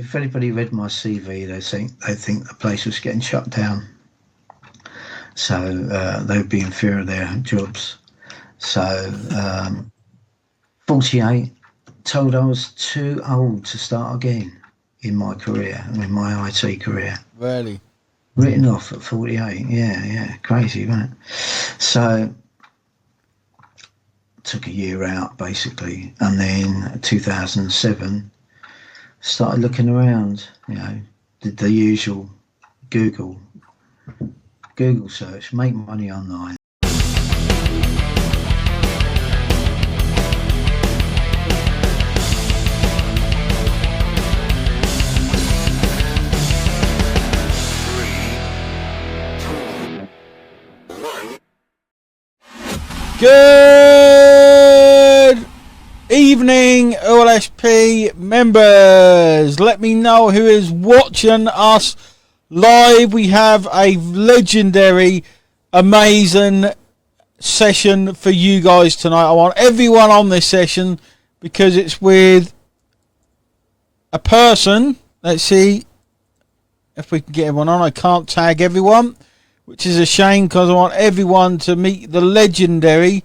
if anybody read my CV, they think the place was getting shut down. So they'd be in fear of their jobs. So 48, told I was too old to start again in my career, in my IT career. Really? Written off at 48. Yeah, crazy, wasn't it? So took a year out basically, and then 2007 started looking around. Did the usual Google search, make money online. Good evening, OLSP members. Let me know who is watching us live. We have a legendary, amazing session for you guys tonight. I want everyone on this session because it's with a person. Let's see if we can get everyone on. I can't tag everyone, which is a shame because I want everyone to meet the legendary,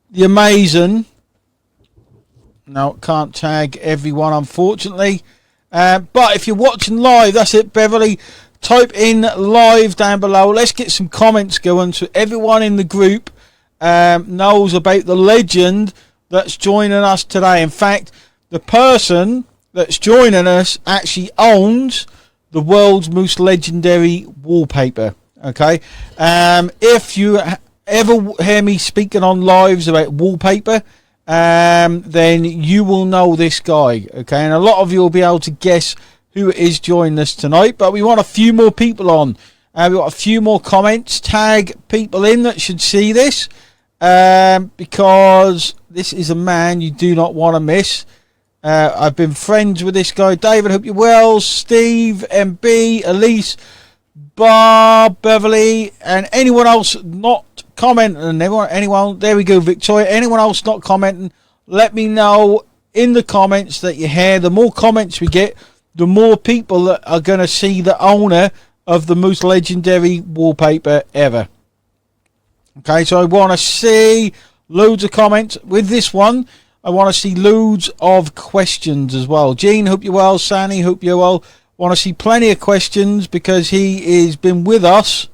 the amazing. No, can't tag everyone, unfortunately. But if you're watching live, that's it, Beverly. Type in live down below. Let's get some comments going so everyone in the group knows about the legend that's joining us today. In fact, the person that's joining us actually owns the world's most legendary wallpaper. Okay, if you ever hear me speaking on lives about wallpaper, then you will know this guy. Okay, and a lot of you will be able to guess who is joining us tonight. But we want a few more people on. We got a few more comments. Tag people in that should see this, because this is a man you do not want to miss. I've been friends with this guy. David, hope you're well. Steve, MB, Elise, Bob, Beverly, and anyone else not commenting. Anyone, there we go, Victoria. Anyone else not commenting, let me know in the comments that you're here. The more comments we get, the more people that are going to see the owner of the most legendary wallpaper ever. Okay, so I want to see loads of comments. With this one, I want to see loads of questions as well. Jean, hope you're well. Sani, hope you're well. Want to see plenty of questions because he has been with us.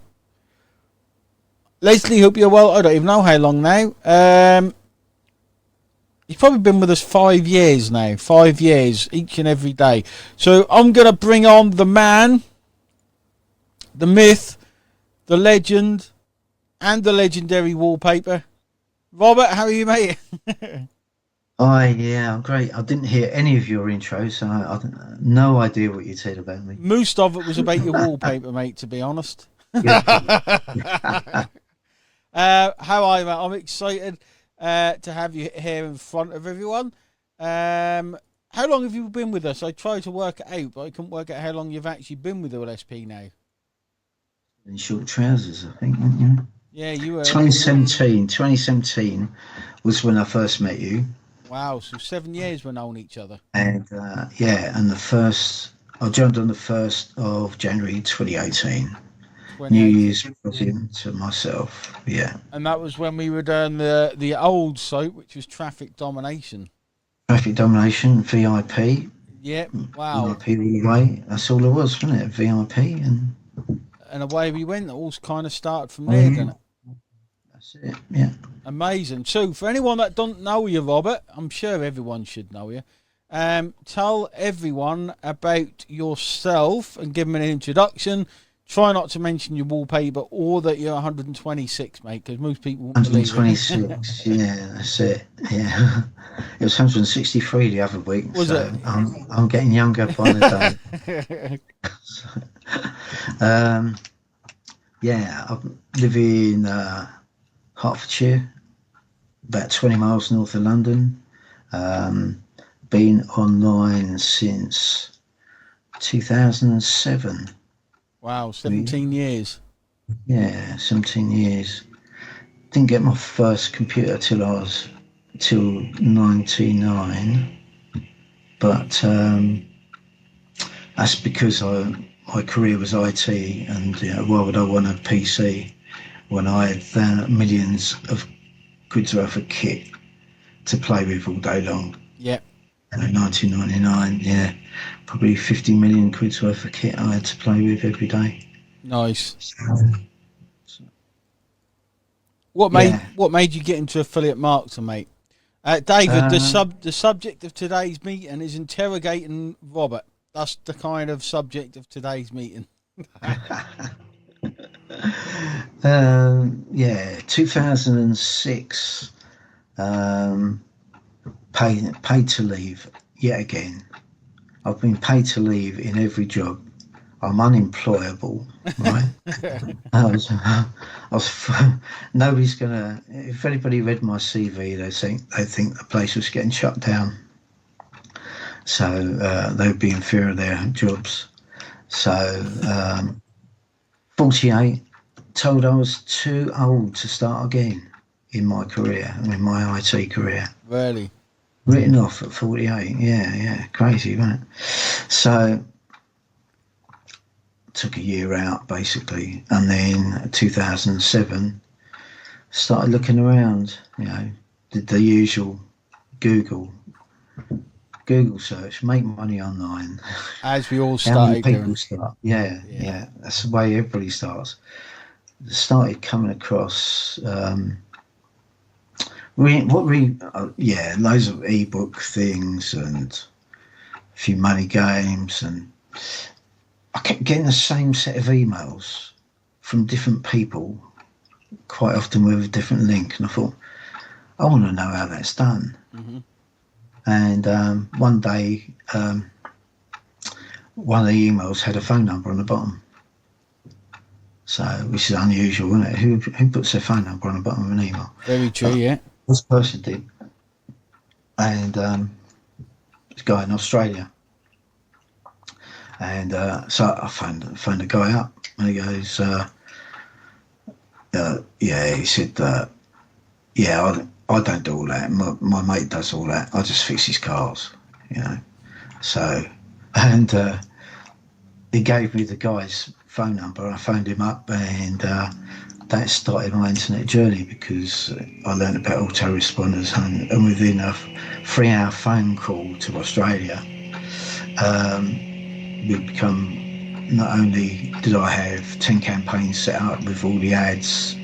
Leslie, hope you're well. I don't even know how long now. He's probably been with us 5 years now. 5 years, each and every day. So I'm going to bring on the man, the myth, the legend, and the legendary wallpaper. Robert, how are you, mate? Yeah, I'm great. I didn't hear any of your intros, so I have no idea what you said about me. Most of it was about your wallpaper, mate, to be honest. Yeah. How are you, mate? I'm excited to have you here in front of everyone. How long have you been with us? I tried to work it out, but I couldn't work out how long you've actually been with OLSP now. In short trousers, I think, weren't you? Yeah, you were. 2017 was when I first met you. Wow, so 7 years we've known each other. And and I joined on the 1st of January 2018. New Year's present to myself, yeah. And that was when we were doing the old site, which was Traffic Domination. Traffic Domination, VIP. Yeah, wow. VIP all the way. That's all it was, wasn't it? VIP and away we went. It all kind of started from there, didn't it? That's it, yeah. Amazing. So, for anyone that don't know you, Robert, I'm sure everyone should know you. Tell everyone about yourself and give them an introduction. Try not to mention your wallpaper or that you're 126, mate, because most people won't 126, yeah, that's it. Yeah, it was 163 the other week. Was so it? I'm getting younger by the day. Yeah, I live in Hertfordshire, about 20 miles north of London. Been online since 2007. Wow, 17 years. Yeah, 17 years. Didn't get my first computer till 99. But That's because my career was IT, and why would I want a PC when I had millions of quid's worth of kit to play with all day long? Yeah. 1999, yeah, probably 50 million quid's worth of kit I had to play with every day. Nice. So, What yeah. made you get into affiliate marketing, mate? David, the subject of today's meeting is interrogating Robert. That's the kind of subject of today's meeting. Yeah, 2006. Paid to leave yet again. I've been paid to leave in every job. I'm unemployable, right? I was nobody's gonna. If anybody read my CV, they think the place was getting shut down. So they'd be in fear of their jobs. So 48, told I was too old to start again in my career, in my IT career. Really? Written off at 48. Yeah, crazy, wasn't it? So took a year out basically, and then 2007 started looking around. Did the usual Google search, make money online. As we all How many started people doing. start? Yeah. That's the way everybody starts. Started coming across loads of ebook things and a few money games, and I kept getting the same set of emails from different people, quite often with a different link, and I thought, I want to know how that's done. Mm-hmm. And one day, one of the emails had a phone number on the bottom. So, which is unusual, isn't it? Who puts their phone number on the bottom of an email? Very true, yeah. This person did. And this guy in Australia. And so I phoned the guy up, and he goes, he said, I don't do all that. My mate does all that. I just fix his cars, So, and he gave me the guy's phone number. I phoned him up, and that started my internet journey, because I learned about autoresponders, and within a 3-hour phone call to Australia, we'd become, not only did I have 10 campaigns set up with all the ads,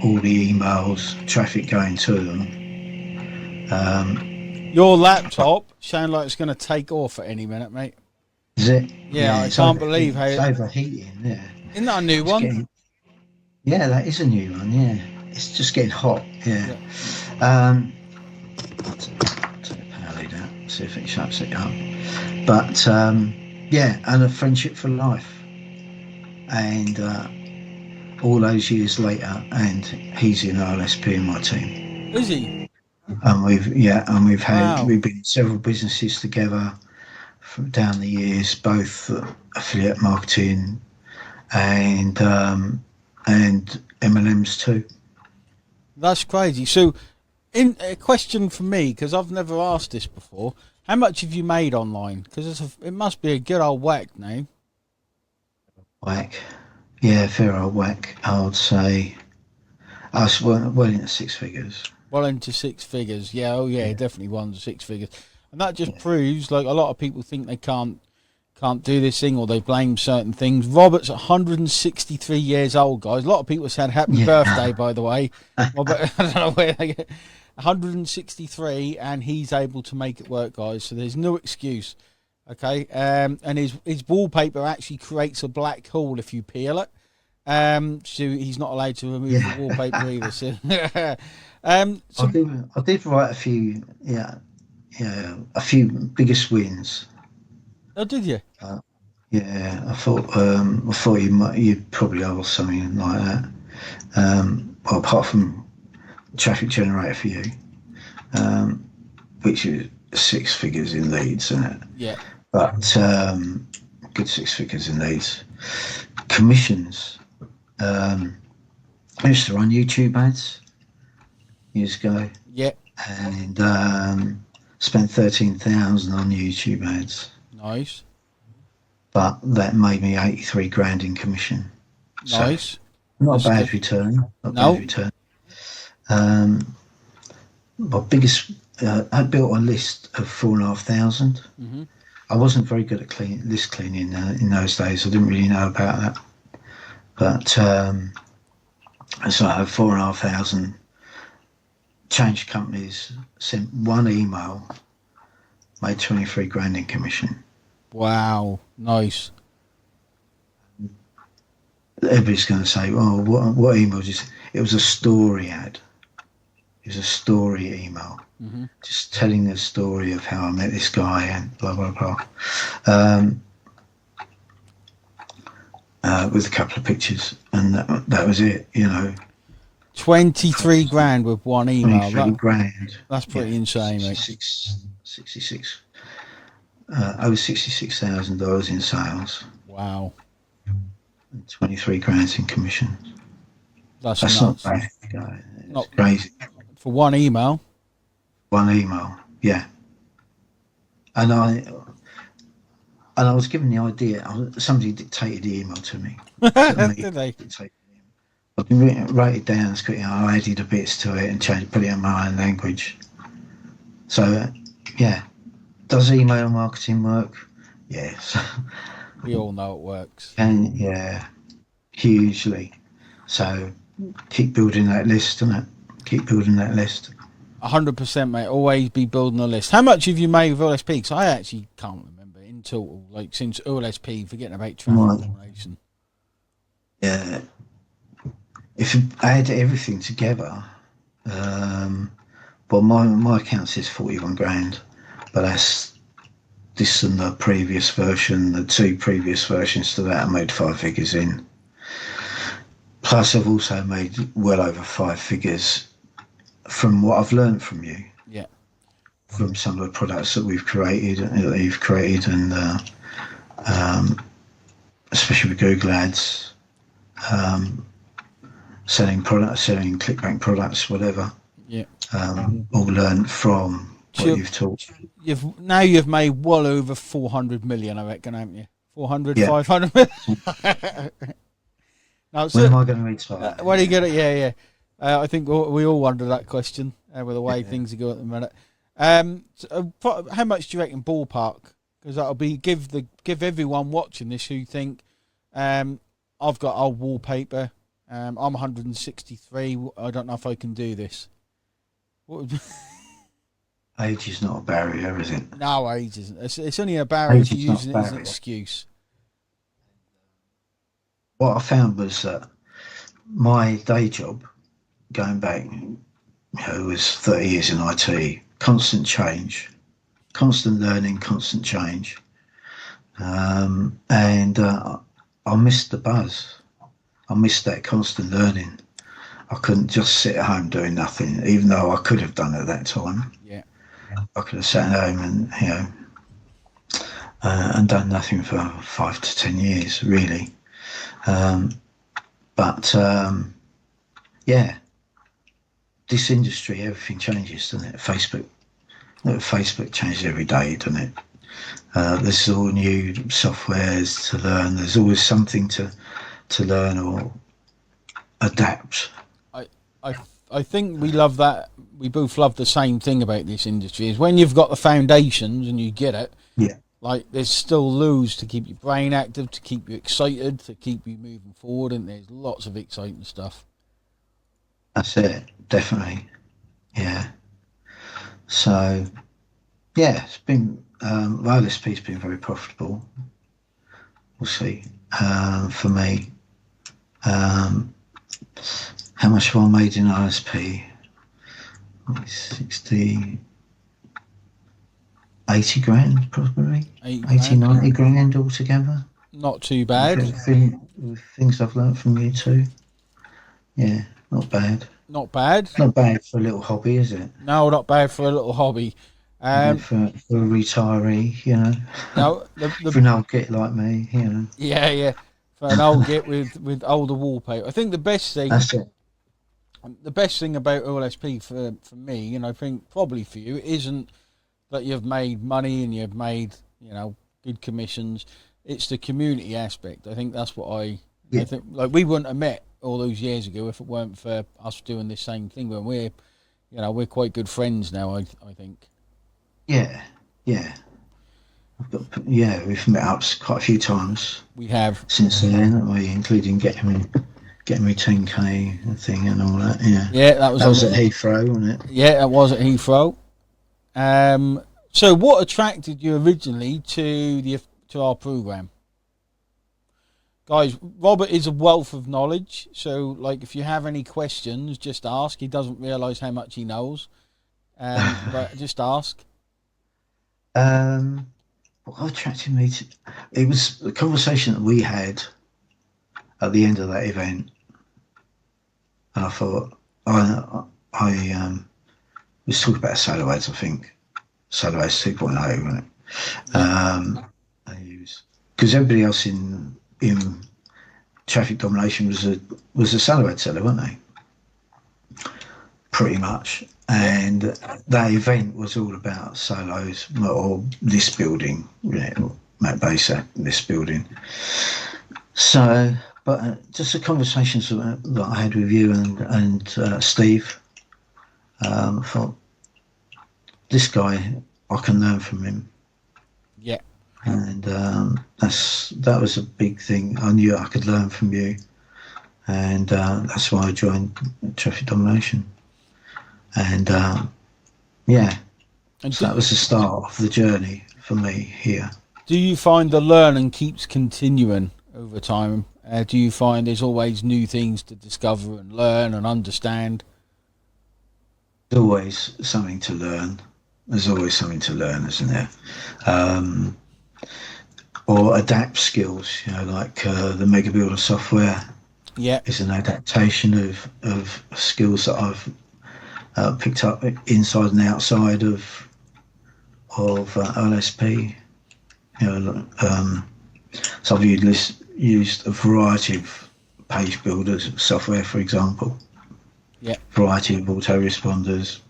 all the emails, traffic going to them. Your laptop sounds like it's going to take off at any minute, mate. Is it? Yeah, I can't believe how it's overheating. Yeah, isn't that a new one? That is a new one. Yeah, it's just getting hot. Yeah. I'll take the power lead out, see if it shuts it up. But and a friendship for life, and all those years later, and he's in RLSP in my team. Is he? And we've been in several businesses together down the years, both affiliate marketing and MLMs too. That's crazy. So, in a question for me, because I've never asked this before, how much have you made online? Because it must be a good old whack now. Whack, yeah, fair old whack. I would say I was well into six figures. Well into six figures, yeah. Definitely one to six figures, and that just proves, like, a lot of people think they can't do this thing, or they blame certain things. Robert's 163 years old, guys. A lot of people said happy birthday, by the way. Robert, I don't know where they get 163, and he's able to make it work, guys. So there's no excuse. Okay, and his wallpaper actually creates a black hole if you peel it. So he's not allowed to remove the wallpaper either. So, I did write a few, a few biggest wins. Oh, did you? I thought you'd probably ask something like that. Well, apart from traffic generator for you, which is six figures in leads, isn't it? Yeah. But good six figures in leads. Commissions. I used to run YouTube ads years ago. Yeah. And spent 13,000 on YouTube ads. Nice. but that made me 83 grand in commission. Nice. So not That's a bad good. return. Not a No. bad return. My biggest, I built a list of 4,500. Mm-hmm. I wasn't very good at list cleaning in those days. I didn't really know about that. But so I had 4,500, changed companies, sent one email, made 23 grand in commission. Wow. Nice. Everybody's going to say, "Oh, what email is this?" It was a story ad. It was a story email, Mm-hmm. just telling the story of how I met this guy and blah blah blah, with a couple of pictures, and that was it. 23 grand with one email. 23 grand. That's pretty insane, mate. 66, over $66,000 in sales. Wow. And 23 grand in commission. That's nuts. Not bad. It's not crazy. For one email? One email, yeah. And I was given the idea. Somebody dictated the email to me. Did they? I can write it down. I added the bits to it and put it in my own language. So, yeah. Does email marketing work? Yes. We all know it works. And yeah, hugely. So keep building that list, innit? Keep building that list. 100%, mate. Always be building a list. How much have you made with OLSP? Because I actually can't remember in total. Like since OLSP, forgetting about traffic generation. Yeah. If you add everything together, well, my account says 41 grand, but that's this and the previous version, the two previous versions to that, I made 5 figures in. Plus, I've also made well over 5 figures from what I've learned from you. Yeah. From some of the products that you've created, and especially with Google Ads, selling clickbank products, whatever. Yeah. All learned from what you've taught. You've made well over 400 million, I reckon, haven't you? 400, yeah. 500 million. Now, when am I going to retire? When are you going to? Yeah. I think we all wonder that question with the way things are going at the minute. How much do you reckon ballpark? Because that'll be give everyone watching this who think I've got old wallpaper. I'm 163. I don't know if I can do this. Age is not a barrier, is it? No, age isn't. It's only a barrier if you're using it as an excuse. What I found was that my day job, going back, was 30 years in IT, constant change, constant learning, constant change. And I missed the buzz. I missed that constant learning. I couldn't just sit at home doing nothing, even though I could have done at that time. Yeah. I could have sat at home and done nothing for 5 to 10 years, really. This industry, everything changes, doesn't it? Facebook changes every day, doesn't it? There's all new softwares to learn. There's always something to learn or adapt. I think we love that. We both love the same thing about this industry is when you've got the foundations and you get it. Yeah. Like there's still loads to keep your brain active, to keep you excited, to keep you moving forward, and there's lots of exciting stuff. That's it, definitely. Yeah. So, yeah, it's been OLSP's been very profitable. We'll see. For me, how much have I made in OLSP? 80 grand, probably. 80, 90 grand altogether. Not too bad. With things I've learned from you too. Yeah, not bad. Not bad. Not bad for a little hobby, is it? No, not bad for a little hobby. For a retiree, No, for an old git like me, Yeah. For an old git with older wallpaper. I think the best thing. That's it. The best thing about OLSP for me, and I think probably for you, isn't that you've made money and you've made good commissions. it's the community aspect. I think that's what I Yeah. think. Like, we wouldn't have met all those years ago if it weren't for us doing this same thing. When we're quite good friends now. I think. Yeah, yeah. We've met up quite a few times We have. since then, haven't we? Including getting me 10K thing and all that. Yeah, Yeah, that was at Heathrow, wasn't it? Yeah, that was at Heathrow. So what attracted you originally to our program? Guys, Robert is a wealth of knowledge, so like if you have any questions, just ask. He doesn't realise how much he knows, but just ask. What attracted me to it was the conversation that we had at the end of that event, and I thought I was talking about solo ads, I think solo ads 2.0, wasn't it? Because everybody else in traffic domination was a solo ad seller, weren't they? Pretty much. And that event was all about solos or list building, Matt Baser, list building. So, but just the conversations that I had with you and Steve, I thought, this guy, I can learn from him. Yeah. And that was a big thing. I knew I could learn from you. And that's why I joined Traffic Domination. And so that was the start of the journey for me here. Do you find the learning keeps continuing over time? Do you find there's always new things to discover and learn and understand? There's always something to learn. There's always something to learn, isn't there? Or adapt skills, like the Mega Builder software. Yeah, is an adaptation of skills that I've picked up inside and outside of LSP. So I've used a variety of page builders software, for example. Yeah. Variety of autoresponders.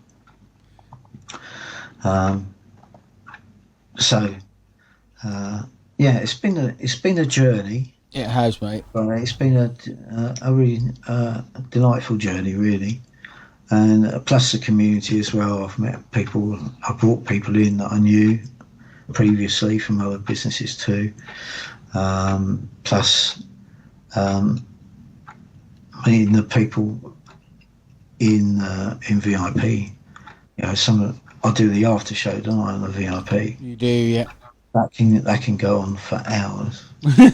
It's been a journey. It has, mate. Right, it's been a really delightful journey, really. And plus the community as well. I've met people, I brought people in that I knew previously from other businesses too. Plus meeting the people in VIP. I do the after show, don't I, on the VIP? You do, yeah. That can go on for hours,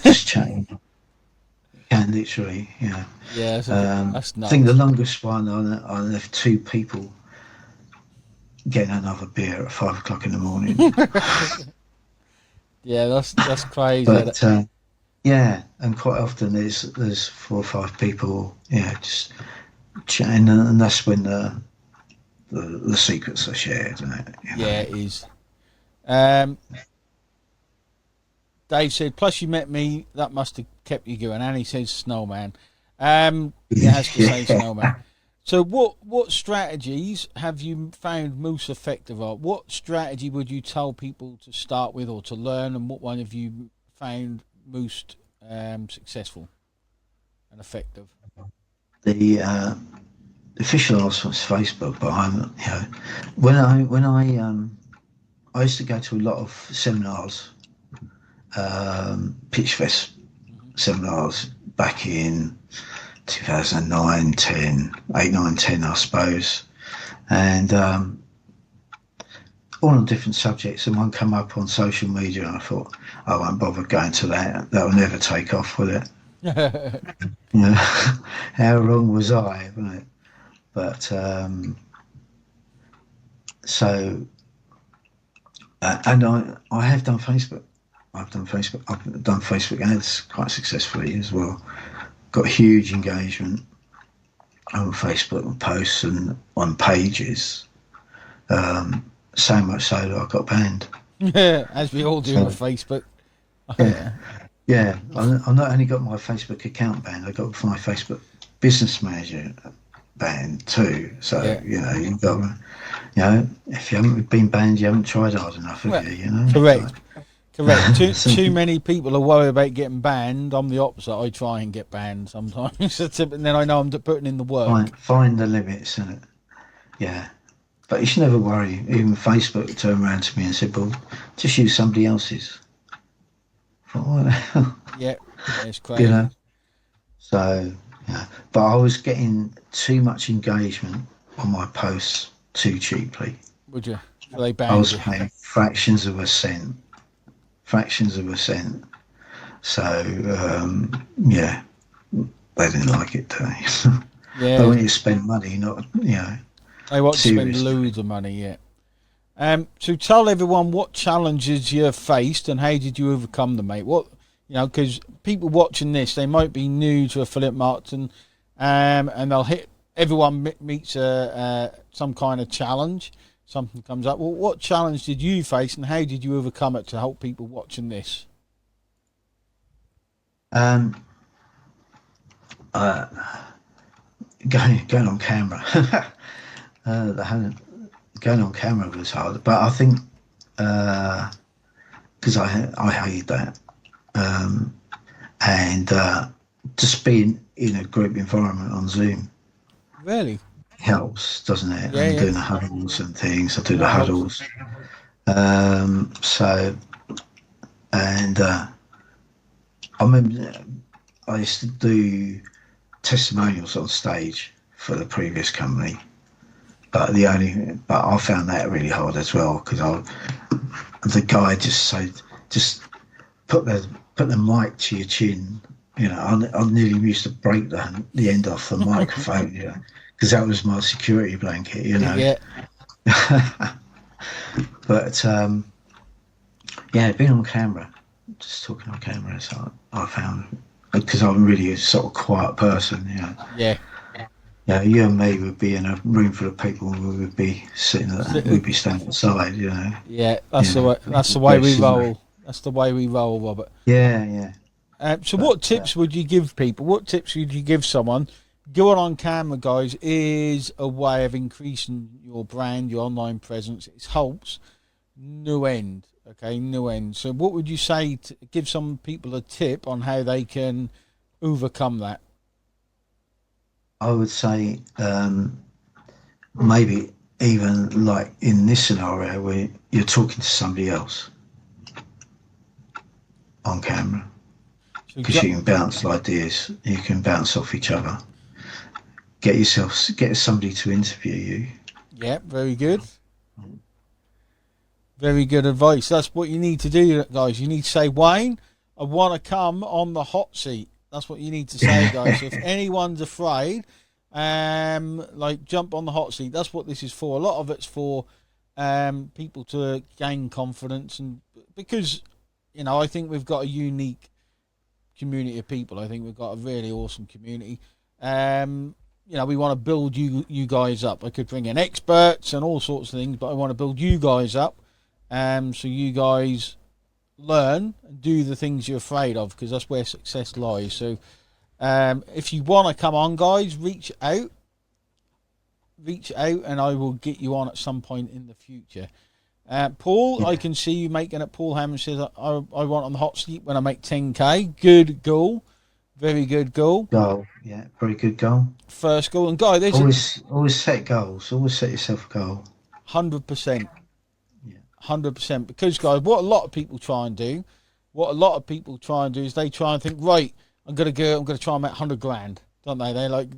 just chatting. Can literally, Yeah, that's nuts. I think the longest one I left two people getting another beer at 5 o'clock in the morning. Yeah, that's crazy. But and quite often there's 4 or 5 people, just chatting, and that's when the secrets are shared, isn't it? Yeah, it is. Dave said, plus you met me, that must have kept you going. And he says snowman. It has to say snowman. So what strategies have you found most effective? Or what strategy would you tell people to start with or to learn, and what one have you found most successful and effective? The official answer was Facebook, but I used to go to a lot of seminars, Pitch Fest seminars back in 2009, 10, 8, 9, 10, I suppose, and all on different subjects, and one come up on social media, and I thought, I won't bother going to that. That will never take off, will it? How wrong was I, wasn't it? But and I have done Facebook. I've done Facebook ads quite successfully as well. Got huge engagement on Facebook and posts and on pages. So much so that I got banned. Yeah, as we all do on Facebook. Yeah. I not only got my Facebook account banned, I got my Facebook business manager banned too. So you've got, if you haven't been banned, you haven't tried hard enough, have you? Correct. Correct. Too many people are worried about getting banned. I'm the opposite. I try and get banned sometimes, and then I know I'm putting in the work. Find the limits, and yeah. But you should never worry. Even Facebook turned around to me and said, "Well, just use somebody else's." I thought, what the hell? Yeah, it's crazy. You know. So yeah, but I was getting too much engagement on my posts too cheaply. Would you? So they banned I was you. paying fractions of a cent. So yeah, they didn't like it, do they? Yeah. But when you spend money, not They want to spend seriously. loads of money. Yeah. So tell everyone what challenges you faced and how did you overcome them, mate? What because people watching this, they might be new to affiliate marketing, and they'll hit. Everyone meets some kind of challenge. Something comes up. Well, what challenge did you face, and how did you overcome it to help people watching this? Um, uh, going on camera. Going on camera was hard, but I think because I hated that, and just being in a group environment on Zoom Really? helps, doesn't it? Yeah, And yeah. doing the huddles and things. I do the That helps. huddles. So and I remember I used to do testimonials on stage for the previous company, but I found that really hard as well because the guy just said just put the mic to your chin. I nearly used to break the end off the microphone, because that was my security blanket, Yeah. But being on camera, just talking on camera, so I found, because I'm really a sort of quiet person, Yeah. Yeah, you and me would be in a room full of people. We would be we'd be standing outside, Yeah, that's the way. That's the way we roll. That's the way we roll, Robert. Yeah. So, what tips would you give people? What tips would you give someone? Going on camera, guys, is a way of increasing your brand, your online presence. It helps no end. Okay, no end. So, what would you say to give some people a tip on how they can overcome that? I would say maybe even like in this scenario where you're talking to somebody else on camera, because you can bounce ideas, you can bounce off each other. Get somebody to interview you. Yeah, very good. Very good advice. That's what you need to do, guys. You need to say, Wayne, I want to come on the hot seat. That's what you need to say, guys. So if anyone's afraid, jump on the hot seat. That's what this is for. A lot of it's for people to gain confidence, and because I think we've got a unique community of people. I think we've got a really awesome community. We want to build you guys up. I could bring in experts and all sorts of things, but I want to build you guys up, so you guys learn and do the things you're afraid of, because that's where success lies. So if you want to come on, guys, reach out, and I will get you on at some point in the future. Paul, I can see you making it. Paul Hammond says, I want on the hot seat when I make 10k. Good goal. Very good goal. Yeah, very good goal. First goal. And guy, there's always set goals. Always set yourself a goal. 100%. 100%. Because, guys, what a lot of people try and do is they try and think, right, I'm going to try and make 100 grand, don't they?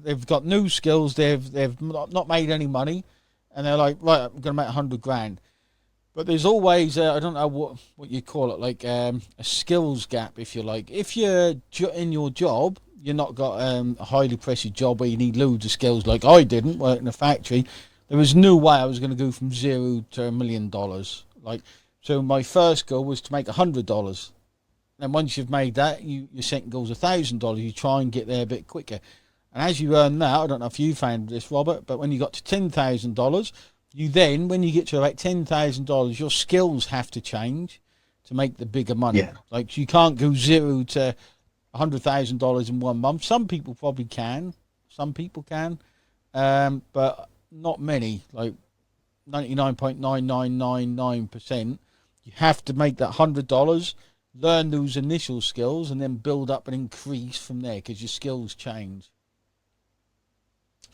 They've got new skills. They've not made any money, and they're like, right, I'm going to make 100 grand. But there's always, I don't know what you call it, like a skills gap, if you like. If you're in your job, you're not got a highly pressed job where you need loads of skills like I didn't work in a factory. There was no way I was going to go from $0 to $1 million. So my first goal was to make $100. And once you've made that, your second goal is $1,000. You try and get there a bit quicker. And as you earn that, I don't know if you found this, Robert, but when you got to $10,000, when you get to about $10,000, your skills have to change to make the bigger money. Yeah. Like, you can't go $0 to $100,000 in 1 month. Some people probably can. But not many. Like 99.9999%. You have to make that $100, learn those initial skills, and then build up and increase from there because your skills change.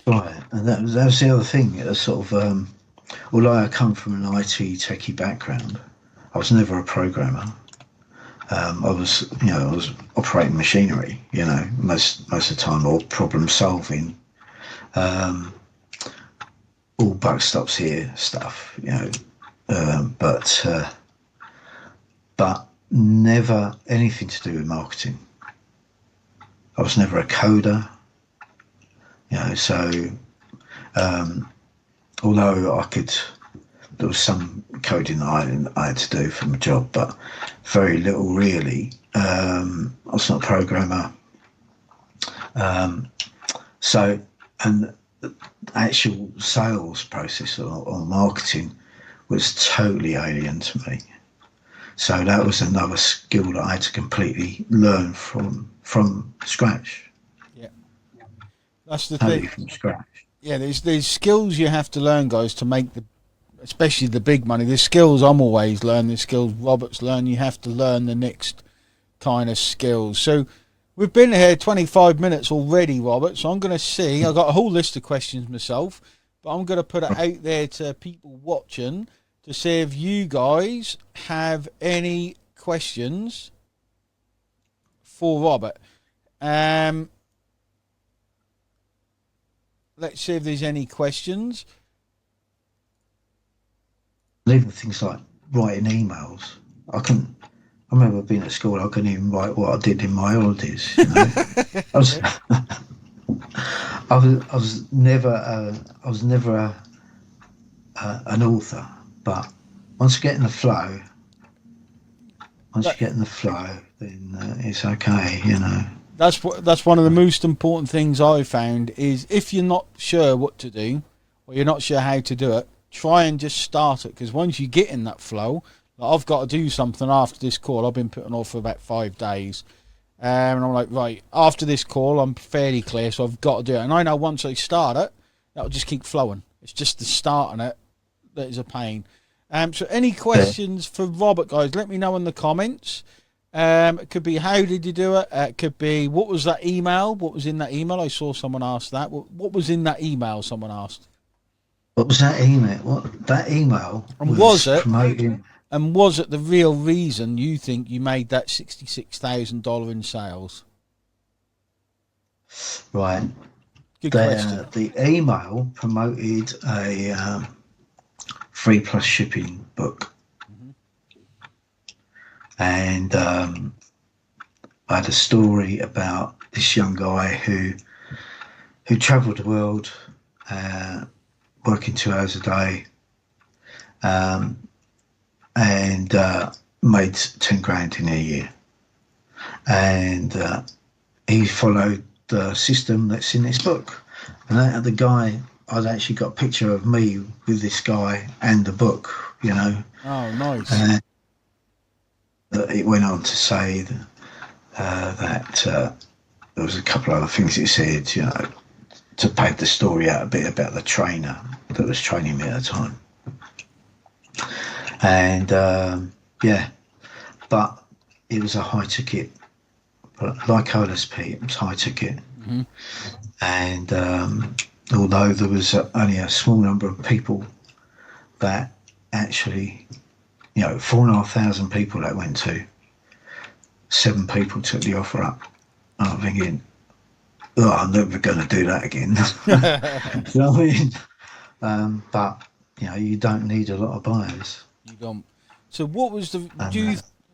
Right, and that was the other thing. It was sort of, although I come from an IT techie background, I was never a programmer. I was operating machinery, most of the time, or problem solving, all buck stops here stuff, but never anything to do with marketing. I was never a coder, so although there was some coding that I had to do for my job, but very little really. I was not a programmer. And the actual sales process or marketing was totally alien to me. So that was another skill that I had to completely learn from scratch. Yeah, that's the Totally thing. from scratch. Yeah, there's skills you have to learn, guys, to make especially the big money. There's skills I'm always learning. There's skills Robert's learned. You have to learn the next kind of skills. So we've been here 25 minutes already, Robert. So I'm going to see. I've got a whole list of questions myself, but I'm going to put it out there to people watching to see if you guys have any questions for Robert. Let's see if there's any questions. Even things like writing emails. I remember being at school. I couldn't even write what I did in my holidays. I was never an author. But once you get in the flow, then it's okay. That's one of the most important things I found is if you're not sure what to do or you're not sure how to do it, try and just start it, because once you get in that flow, like I've got to do something after this call. I've been putting off for about 5 days, and I'm like, right, after this call I'm fairly clear, so I've got to do it. And I know once I start it, that'll just keep flowing. It's just the starting it that is a pain. So any questions for Robert, guys, let me know in the comments. It could be how did you do it? It could be what was that email? What was in that email? I saw someone ask that. What was in that email? Someone asked. What was that email? That email and was it promoting? And was it the real reason you think you made that $66,000 in sales? Right. Good question. The email promoted a free plus shipping book. And I had a story about this young guy who travelled the world, working 2 hours a day, and made 10 grand in a year. And he followed the system that's in this book. And the guy, I'd actually got a picture of me with this guy and the book, Oh, nice. It went on to say that there was a couple of other things it said, to pad the story out a bit about the trainer that was training me at the time. And but it was a high ticket, but like OLSP, it was high ticket. Mm-hmm. And although there was only a small number of people that actually, 4,500 people that went to, 7 people took the offer up. I'm thinking, I'm never going to do that again. You know what I mean? But you don't need a lot of buyers. You don't. So what was the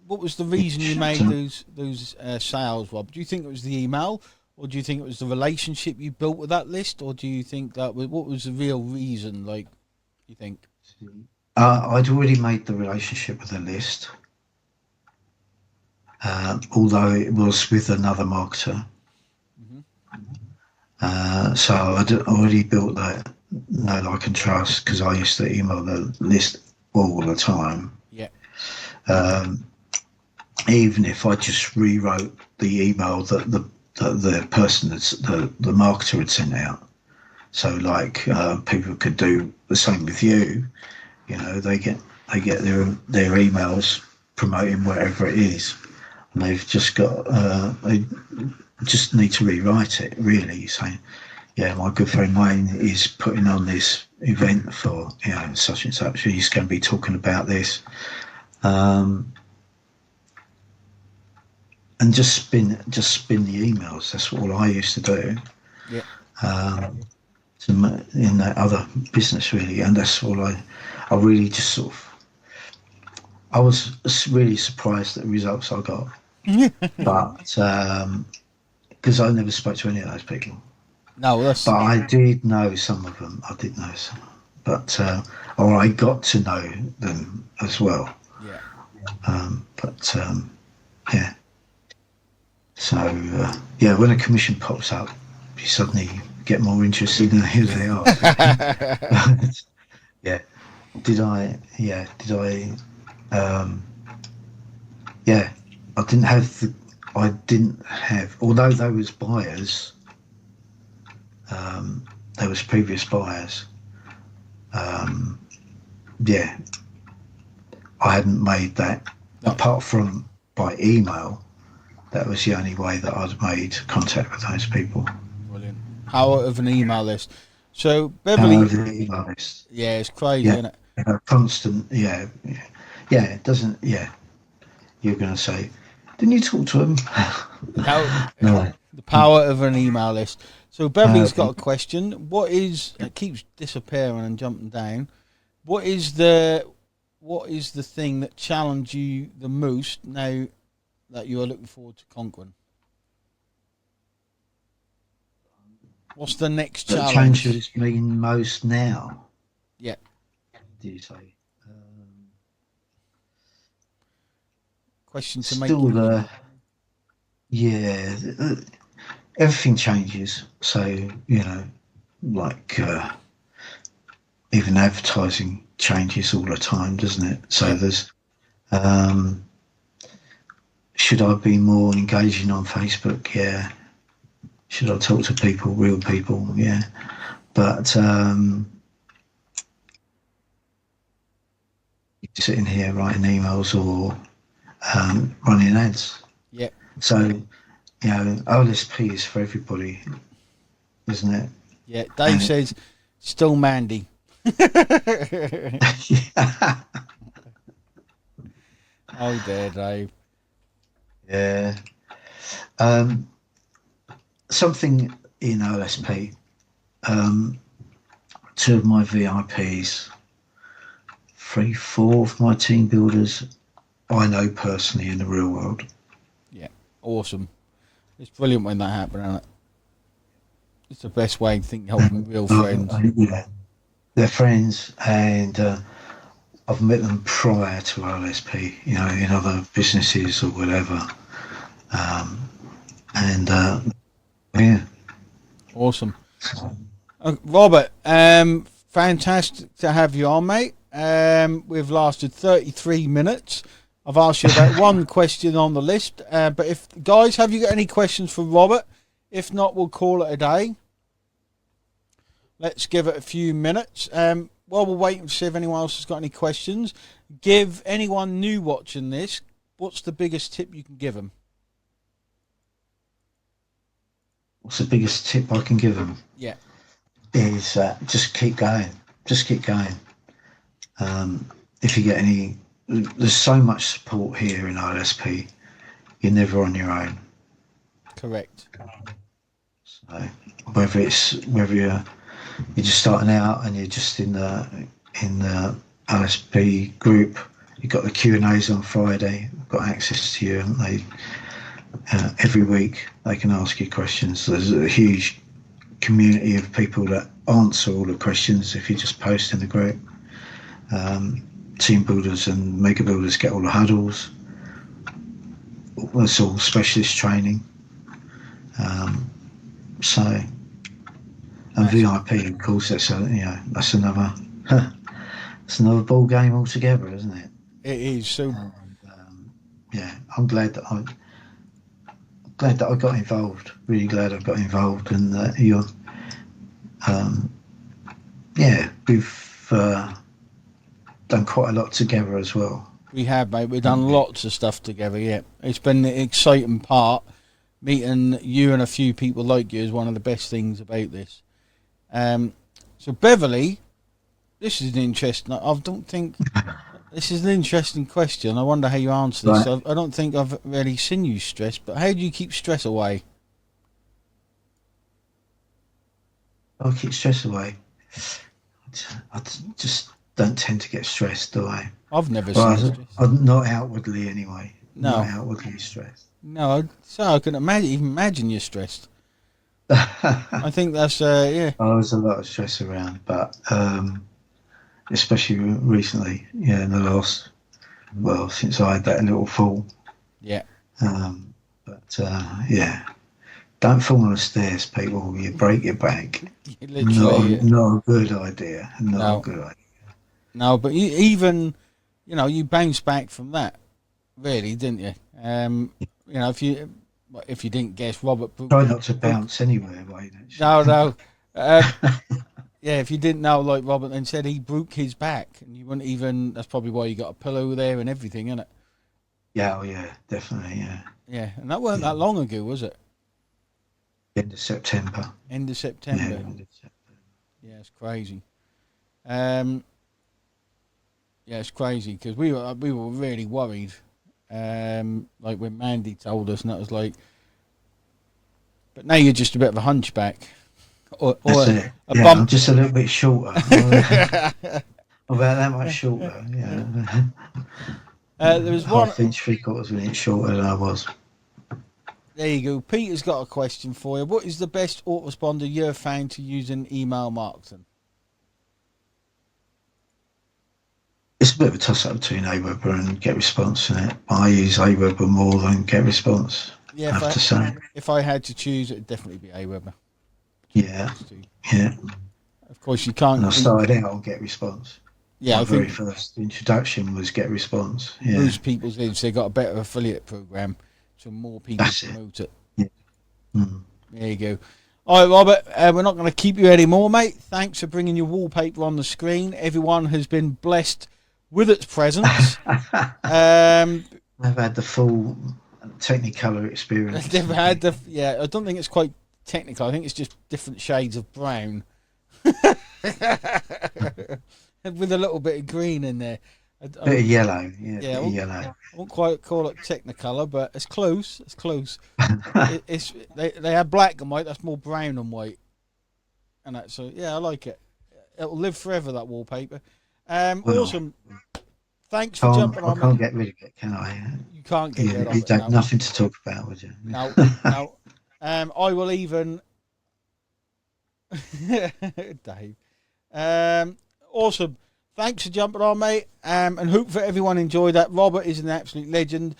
what was the reason you made those sales, Rob? Do you think it was the email, or do you think it was the relationship you built with that list, or do you think what was the real reason? Like, you think? I'd already made the relationship with the list, although it was with another marketer. Mm-hmm. So I'd already built that know, like, and trust, because I used to email the list all the time. Yeah. Even if I just rewrote the email that the person the marketer had sent out, so like people could do the same with you. They get they get their emails promoting whatever it is, and they've just got they just need to rewrite it, really, saying, yeah, my good friend Wayne is putting on this event for, you know, such and such. He's going to be talking about this, and just spin the emails. That's all I used to do. Yeah. In that other business, really, and that's all I really just sort of. I was really surprised at the results I got, but because I never spoke to any of those people. No, that's. But I did know some of them. I did know some, but or I got to know them as well. Yeah. Yeah. So yeah, when a commission pops up, you suddenly get more interested in who they are. Yeah. Did I? Yeah. I didn't have. Although there was buyers. There was previous buyers. Yeah, I hadn't made that, apart from by email. That was the only way that I'd made contact with those people. Brilliant. Power of an email list. So Beverly, email list. Yeah, it's crazy, Yeah, isn't it? Constant. Yeah. It doesn't. Yeah, you're going to say, didn't you talk to him? No. The power of an email list. So Beverly's got a question. What is? It keeps disappearing and jumping down. What is the thing that challenged you the most now that you are looking forward to conquering? What's the next challenge? Challenges me most now. Yeah. Do you say? Question to make. Still, yeah. Everything changes. So, you know, like even advertising changes all the time, doesn't it? So there's. Should I be more engaging on Facebook? Yeah. Should I talk to people, real people? Yeah. But sitting here writing emails or running ads. Yeah. So, you know, OLSP is for everybody, isn't it? Yeah. Dave says, still Mandy. Oh, dear, Dave. Yeah. Something in OSP, two of my VIPs, 3-4 of my team builders, I know personally in the real world. Yeah, awesome. It's brilliant when that happens, isn't it? It's the best way to think helping real friends. Yeah, they're friends, and I've met them prior to OLSP, you know, in other businesses or whatever. Yeah. Awesome. Robert, fantastic to have you on, mate. We've lasted 33 minutes. I've asked you about one question on the list, but if guys, have you got any questions for Robert? If not, we'll call it a day. Let's give it a few minutes. While we're waiting to see if anyone else has got any questions, give anyone new watching this, what's the biggest tip you can give them? What's the biggest tip I can give them? Yeah. Is just keep going. Just keep going. If you get any, there's so much support here in OLSP. You're never on your own. Correct. So whether you're just starting out and you're just in the OLSP group, you've got the Q&As on Friday. I've got access to you, and they every week they can ask you questions. There's a huge community of people that answer all the questions if you just post in the group. Team builders and mega builders get all the huddles. That's all specialist training. VIP, of course, that's another it's another ball game altogether, isn't it? It is. So yeah, I'm glad that I got involved. Really glad I got involved, and that you're done quite a lot together as well. We have, mate. We've done lots of stuff together, yeah. It's been the exciting part. Meeting you and a few people like you is one of the best things about this. So, Beverly, this is an interesting... This is an interesting question. I wonder how you answer this. Right. I don't think I've really seen you stressed, but how do you keep stress away? I'll keep stress away. I just don't tend to get stressed, do I? I've never seen you stressed. I'm not outwardly anyway. No. Not outwardly stressed. No, so I can imagine you're stressed. I think that's, yeah. Oh, there's a lot of stress around, but especially recently, yeah, in the last, since I had that little fall. Yeah. Yeah. Don't fall on the stairs, people. You break your back. Literally, not a good idea. Not a good idea. No, but you bounced back from that, really, didn't you? If you didn't guess, Robert. Try not to bounce anywhere, Wayne. No. Yeah, if you didn't know, like Robert then said, he broke his back, and you wouldn't even. That's probably why you got a pillow there and everything, isn't it? Yeah, definitely, yeah. Yeah, and that wasn't that long ago, was it? End of September. End of September. Yeah, end of September. Yeah, it's crazy. Yeah, it's crazy because we were really worried. Like when Mandy told us, and that was like. But now you're just a bit of a hunchback, or a yeah, bump. I'm just a little bit shorter. About that much shorter. Yeah. There was one half-inch, 3/4 of an inch shorter than I was. There you go. Peter's got a question for you. What is the best autoresponder you have found to use in email marketing? It's a bit of a toss-up between Aweber and GetResponse, isn't it? I use Aweber more than GetResponse. Yeah, I have to say. If I had to choose, it'd definitely be Aweber. Yeah. Of course, you can't. And I started out on GetResponse. Yeah, my very first introduction was GetResponse. Yeah. Most people's lives, they got a better affiliate program, so more people promote it. Yeah. Mm. There you go. All right, Robert, we're not going to keep you anymore, mate. Thanks for bringing your wallpaper on the screen. Everyone has been blessed with its presence. I've had the full Technicolor experience. They've had I don't think it's quite technical. I think it's just different shades of brown. With a little bit of green in there. Bit of yellow, yellow. I won't quite call it Technicolor, but it's close. It's close. They have black and white. That's more brown and white. And that, so yeah, I like it. It'll live forever, that wallpaper. Awesome. Thanks for jumping on. I can't get rid of it, can I? You can't get rid of it. You'd have nothing to talk about, would you? No. I will even. Dave. Awesome. Thanks for jumping on, mate. And hope for everyone enjoyed that. Robert is an absolute legend.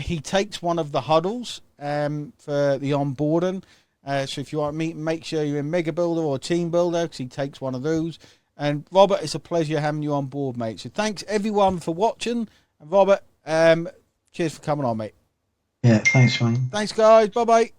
He takes one of the huddles for the onboarding. So if you want to meet him, make sure you're in Mega Builder or Team Builder, because he takes one of those. And Robert, it's a pleasure having you on board, mate. So thanks everyone for watching. And Robert, cheers for coming on, mate. Yeah, thanks, Wayne. Thanks, guys. Bye-bye.